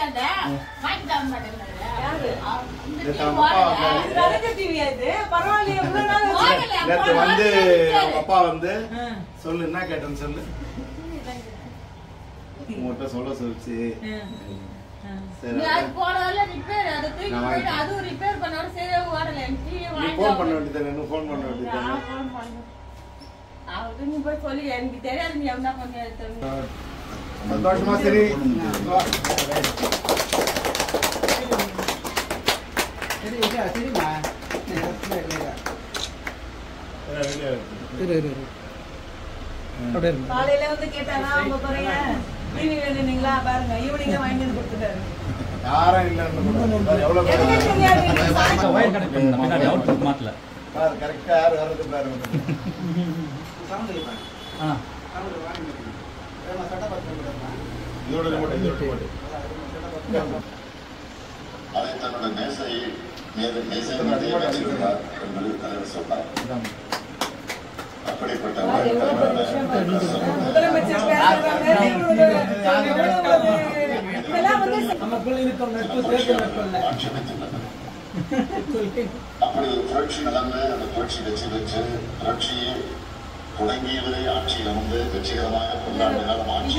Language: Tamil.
வந்து அப்பா வந்து சொல்லு என்ன கேட்டேன்னு சொல்லு உங்கள்கிட்ட சொல்ல சொல்லிச்சு போன் பண்ண வேண்டியது போன் பண்ண வேண்டியது நீ போய் சொல்லி எனக்கு தெரியாது நீ என்ன பண்ணி சந்தோஷமா சரி காலையில வந்து கேட்டானா உங்க குறைய டிவி வேணுங்களா பாருங்க ஈவினிங் வாங்கி வந்து கொடுத்துட்டாரு யாரும் இல்ல எவ்வளவு கரெக்டா யாரு வர்றது பாருங்க அதை தன்னோட மேசையை சொன்னார். அப்படிப்பட்ட அப்படி ஒரு புரட்சி நடந்து அந்த புரட்சி வெற்றி பெற்று புரட்சியை தொடங்கியவரை ஆட்சியில் வந்து வெற்றிகரமாக கொண்டாடினால் ஆட்சி